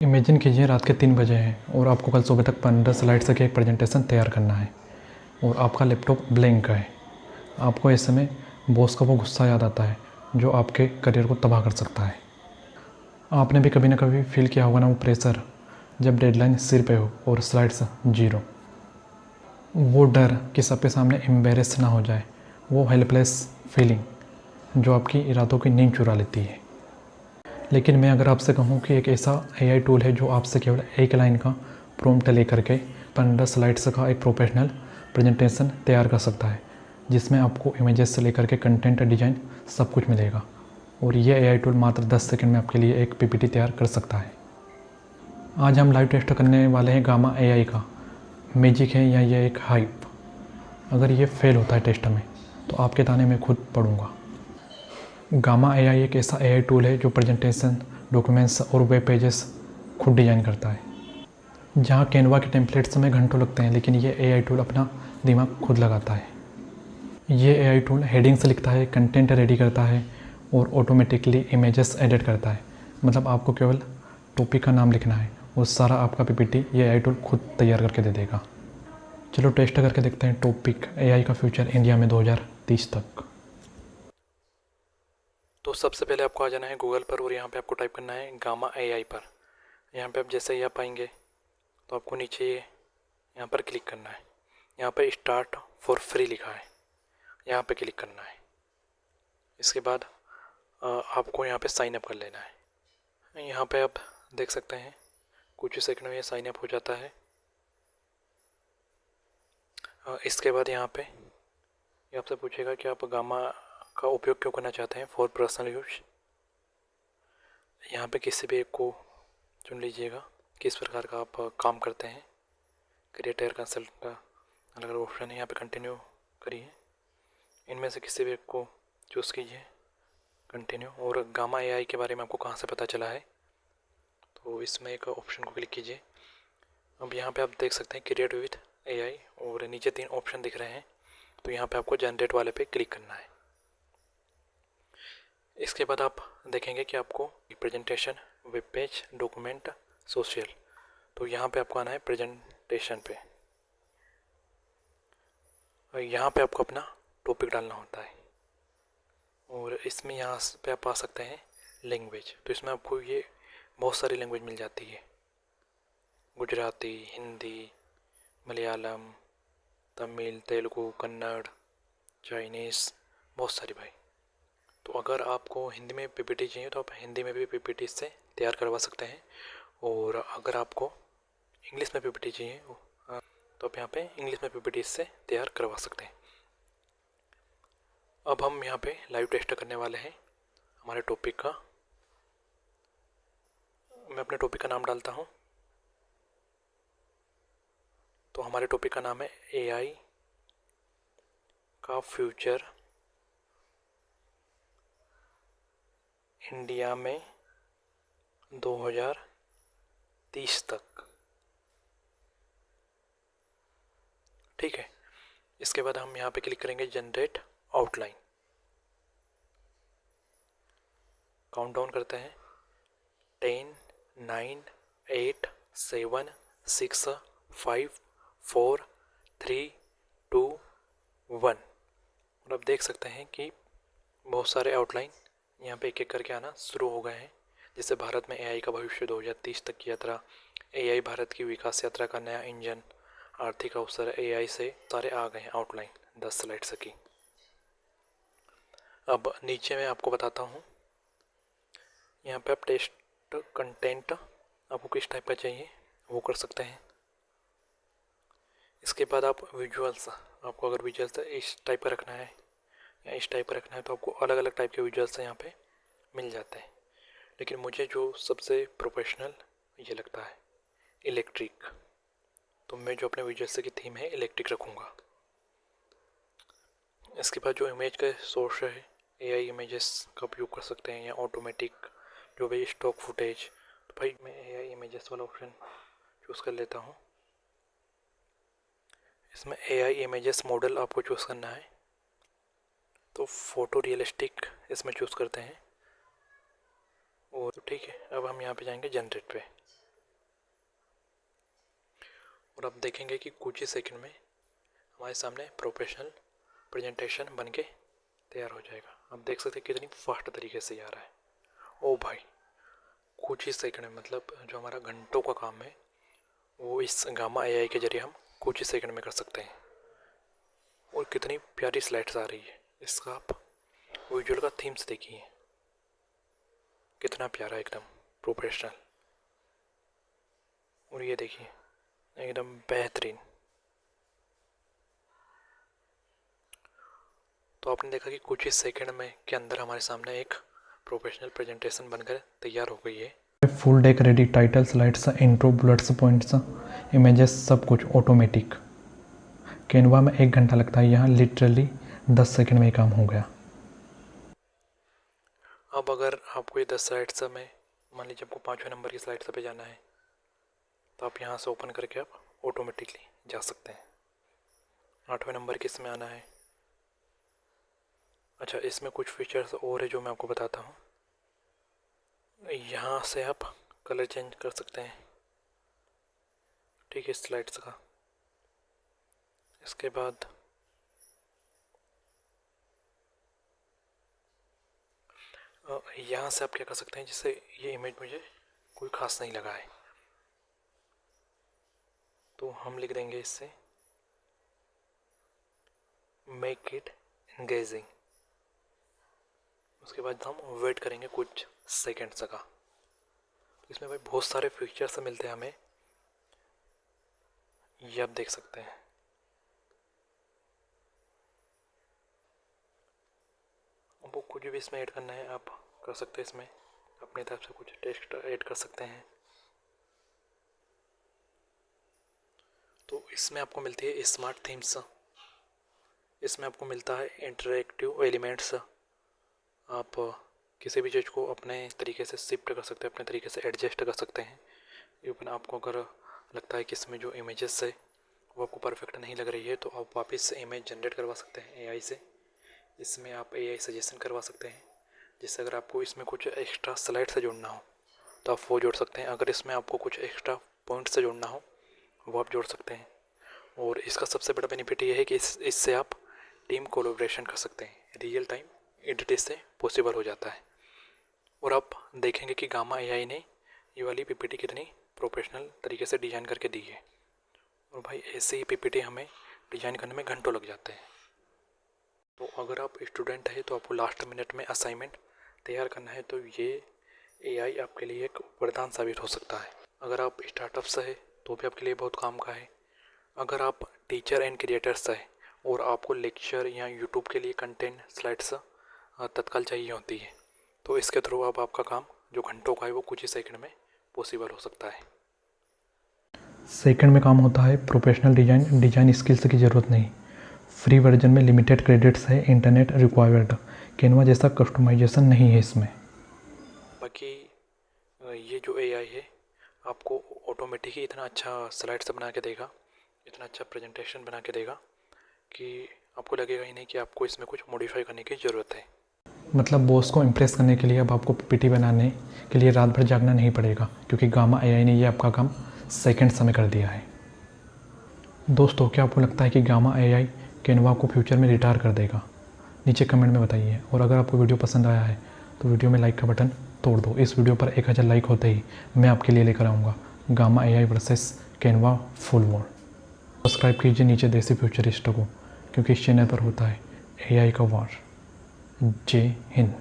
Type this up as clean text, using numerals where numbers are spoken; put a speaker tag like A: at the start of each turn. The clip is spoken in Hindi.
A: इमेजिन कीजिए रात के 3 बजे हैं और आपको कल सुबह तक 15 स्लाइड्स का एक प्रेजेंटेशन तैयार करना है और आपका लैपटॉप ब्लैंक है। आपको इस समय बॉस का वो गुस्सा याद आता है जो आपके करियर को तबाह कर सकता है। आपने भी कभी ना कभी फील किया होगा ना वो प्रेशर, जब डेडलाइन सिर पे हो और स्लाइड्स जीरो। वो डर कि सबके सामने एम्बेरस ना हो जाए, वो हेल्पलेस फीलिंग जो आपकी इरादों की नींद चुरा लेती है। लेकिन मैं अगर आपसे कहूँ कि एक ऐसा एआई टूल है जो आपसे केवल एक लाइन का प्रॉम्प्ट लेकर के 15 स्लाइड्स का एक प्रोफेशनल प्रेजेंटेशन तैयार कर सकता है, जिसमें आपको इमेजेस से लेकर के कंटेंट डिजाइन सब कुछ मिलेगा, और ये एआई टूल मात्र 10 सेकंड में आपके लिए एक पीपीटी तैयार कर सकता है। आज हम लाइव टेस्ट करने वाले हैं गामा एआई का। मैजिक है या ये एक हाइप? अगर ये फेल होता है टेस्ट में तो आपके ताने मैं खुद पढ़ूंगा। गामा एआई एक ऐसा एआई टूल है जो प्रेजेंटेशन, डॉक्यूमेंट्स और वेब पेजेस खुद डिज़ाइन करता है। जहाँ कैनवा के टेम्पलेट्स में घंटों लगते हैं, लेकिन ये एआई टूल अपना दिमाग खुद लगाता है। ये एआई टूल हेडिंग्स लिखता है, कंटेंट रेडी करता है और ऑटोमेटिकली इमेजेस एडिट करता है। मतलब आपको केवल टॉपिक का नाम लिखना है और सारा आपका पीपीटी ये एआई टूल खुद तैयार करके दे देगा। चलो टेस्ट करके देखते हैं। टॉपिक: एआई का फ्यूचर इंडिया में 2030 तक।
B: तो सबसे पहले आपको आ जाना है गूगल पर और यहाँ पे आपको टाइप करना है गामा एआई पर। यहाँ पे आप जैसे ही आप आएंगे तो आपको नीचे यहाँ पर क्लिक करना है। यहाँ पे स्टार्ट फॉर फ्री लिखा है, यहाँ पे क्लिक करना है। इसके बाद आपको यहाँ पे साइन अप कर लेना है। यहाँ पे आप देख सकते हैं कुछ ही सेकंड में ये साइन अप हो जाता है। इसके बाद यहाँ पे ये आपसे पूछेगा कि आप गामा का उपयोग क्यों करना चाहते हैं फॉर पर्सनल यूज। यहाँ पे किसी भी एक को चुन लीजिएगा, किस प्रकार का आप काम करते हैं। क्रिएटर कंसल्ट का अलग अलग ऑप्शन है, यहाँ पे कंटिन्यू करिए। इनमें से किसी भी एक को चूज़ कीजिए, कंटिन्यू। और गामा एआई के बारे में आपको कहाँ से पता चला है, तो इसमें एक ऑप्शन को क्लिक कीजिए। अब यहाँ पे आप देख सकते हैं क्रिएट विथ एआई और नीचे 3 ऑप्शन दिख रहे हैं, तो यहाँ पे आपको जनरेट वाले पे क्लिक करना है। इसके बाद आप देखेंगे कि आपको presentation, web page, document, social, तो यहाँ पे आपको आना है प्रेजेंटेशन पे। यहाँ पे आपको अपना टॉपिक डालना होता है और इसमें यहाँ पे आप आ सकते हैं लैंग्वेज। तो इसमें आपको ये बहुत सारी लैंग्वेज मिल जाती है, गुजराती, हिंदी, मलयालम, तमिल, तेलुगु, कन्नड़, चाइनीज़, बहुत सारी भाई। तो अगर आपको हिंदी में पीपीटी चाहिए तो आप हिंदी में भी पीपीटी से तैयार करवा सकते हैं, और अगर आपको इंग्लिश में पीपीटी चाहिए तो आप यहाँ पे इंग्लिश में पीपीटी से तैयार करवा सकते हैं। अब हम यहाँ पे लाइव टेस्ट करने वाले हैं हमारे टॉपिक का। मैं अपने टॉपिक का नाम डालता हूँ। तो हमारे टॉपिक का नाम है एआई का फ्यूचर इंडिया में 2030 तक। ठीक है। इसके बाद हम यहाँ पे क्लिक करेंगे जनरेट आउटलाइन। काउंट डाउन करते हैं 10, 9, 8, 7, 6, 5, 4, 3, 2, 1। और आप देख सकते हैं कि बहुत सारे आउटलाइन यहाँ पे एक एक करके आना शुरू हो गए हैं। जैसे भारत में एआई का भविष्य 2030 तक की यात्रा, एआई भारत की विकास यात्रा का नया इंजन, आर्थिक अवसर एआई से, सारे आ गए हैं आउटलाइन 10 स्लाइड्स की। अब नीचे मैं आपको बताता हूँ, यहाँ पे आप टेस्ट कंटेंट आपको किस टाइप का चाहिए वो कर सकते हैं। इसके बाद आप विजुअल्स, आपको अगर विजुअल्स इस टाइप का रखना है या इस टाइप का रखना है तो आपको अलग अलग टाइप के विजुअल्स यहाँ पे मिल जाते हैं। लेकिन मुझे जो सबसे प्रोफेशनल ये लगता है इलेक्ट्रिक, तो मैं जो अपने विजुअल्स की थीम है इलेक्ट्रिक रखूँगा। इसके बाद जो इमेज का सोर्स है, एआई इमेजेस का उपयोग कर सकते हैं या ऑटोमेटिक जो भी स्टॉक फुटेज। तो भाई मैं एआई इमेजेस वाला ऑप्शन चूज़ कर लेता हूँ। इसमें एआई इमेजेस मॉडल आपको चूज़ करना है, तो फ़ोटो रियलिस्टिक इसमें चूज़ करते हैं। और ठीक है, अब हम यहाँ पे जाएंगे जनरेट पे। और आप देखेंगे कि कुछ ही सेकंड में हमारे सामने प्रोफेशनल प्रेजेंटेशन बन के तैयार हो जाएगा। आप देख सकते हैं कितनी फास्ट तरीके से आ रहा है। ओ भाई, कुछ ही सेकंड में, मतलब जो हमारा घंटों का काम है वो इस गामा एआई के जरिए हम कुछ ही सेकंड में कर सकते हैं। और कितनी प्यारी स्लाइड्स आ रही है। इसका आप विजुअल का थीम्स देखिए, कितना प्यारा, एकदम प्रोफेशनल। और ये देखिए एकदम बेहतरीन। तो आपने देखा कि कुछ ही सेकंड में के अंदर हमारे सामने एक प्रोफेशनल प्रेजेंटेशन बनकर तैयार हो गई है।
A: Full deck ready, title, slides, intro, bullets, points, images, सब कुछ ऑटोमेटिक। कैनवा में 1 घंटा लगता है, यहाँ लिटरली 10 सेकंड में काम हो गया।
B: अब अगर आपको ये 10 स्लाइड्स में, मान लीजिए आपको 5वें नंबर की स्लाइड्स पे जाना है, तो आप यहाँ से ओपन करके आप ऑटोमेटिकली जा सकते हैं। 8वें नंबर की इसमें आना है। अच्छा, इसमें कुछ फीचर्स और है जो मैं आपको बताता हूँ। यहाँ से आप कलर चेंज कर सकते हैं, ठीक है, स्लाइड्स का। इसके बाद यहाँ से आप क्या कर सकते हैं, जिससे ये इमेज मुझे कोई खास नहीं लगा है, तो हम लिख देंगे इससे मेक इट एंगेजिंग। उसके बाद हम वेट करेंगे कुछ सेकंड्स का। इसमें भाई बहुत सारे फीचर्स मिलते हैं हमें, ये आप देख सकते हैं। आपको कुछ भी इसमें ऐड करना है आप कर सकते हैं, इसमें अपनी तरफ से कुछ टेक्स्ट ऐड कर सकते हैं। तो इसमें आपको मिलती है स्मार्ट थीम्स, इसमें आपको मिलता है इंटरेक्टिव एलिमेंट्स। आप किसी भी चीज़ को अपने तरीके से शिफ्ट कर सकते हैं, अपने तरीके से एडजस्ट कर सकते हैं। इवन आपको अगर लगता है कि इसमें जो इमेजेस है वो आपको परफेक्ट नहीं लग रही है, तो आप वापस से इमेज जनरेट करवा सकते हैं एआई से। इसमें आप एआई सजेशन करवा सकते हैं, जिससे अगर आपको इसमें कुछ एक्स्ट्रा स्लाइड से जोड़ना हो तो आप वो जोड़ सकते हैं। अगर इसमें आपको कुछ एक्स्ट्रा पॉइंट से जोड़ना हो वो आप जोड़ सकते हैं। और इसका सबसे बड़ा बेनिफिट ये है कि इससे आप टीम कोलैबोरेशन कर सकते हैं। रियल टाइम एडिट इससे पॉसिबल हो जाता है। और आप देखेंगे कि गामा एआई ने ये वाली पीपीटी कितनी प्रोफेशनल तरीके से डिज़ाइन करके दी है। और भाई ऐसे ही पीपीटी हमें डिज़ाइन करने में घंटों लग जाते हैं। तो अगर आप स्टूडेंट है तो आपको लास्ट मिनट में असाइनमेंट तैयार करना है, तो ये एआई आपके लिए एक वरदान साबित हो सकता है। अगर आप स्टार्टअप से है तो भी आपके लिए बहुत काम का है। अगर आप टीचर एंड क्रिएटर्स है और आपको लेक्चर या यूट्यूब के लिए कंटेंट स्लाइड्स तत्काल चाहिए होती है, तो इसके थ्रू आप आपका काम जो घंटों का है वो कुछ ही सेकंड में पॉसिबल हो सकता है।
A: सेकंड में काम होता है। प्रोफेशनल डिज़ाइन स्किल्स की ज़रूरत नहीं। फ्री वर्जन में लिमिटेड क्रेडिट्स है, इंटरनेट रिक्वायर्ड। कैनवा जैसा कस्टमाइजेशन नहीं है इसमें।
B: बाकी ये जो एआई है आपको ऑटोमेटिक ही इतना अच्छा स्लाइड्स बना के देगा, इतना अच्छा प्रेजेंटेशन बना के देगा कि आपको लगेगा ही नहीं कि आपको इसमें कुछ मॉडिफाई करने की ज़रूरत है।
A: मतलब बॉस को इम्प्रेस करने के लिए अब आपको पीपीटी बनाने के लिए रात भर जागना नहीं पड़ेगा, क्योंकि गामा एआई ने ये आपका काम सेकंड में कर दिया है। दोस्तों, क्या आपको लगता है कि गामा एआई कैनवा को फ्यूचर में रिटायर कर देगा? नीचे कमेंट में बताइए। और अगर आपको वीडियो पसंद आया है तो वीडियो में लाइक का बटन तोड़ दो। इस वीडियो पर 1000 लाइक होते ही मैं आपके लिए लेकर आऊँगा gamma AI versus Canva full war. Subscribe कीजिए नीचे देसी फ्यूचरिस्ट को, क्योंकि इस चैनल पर होता है एआई का वॉर। जय हिंद।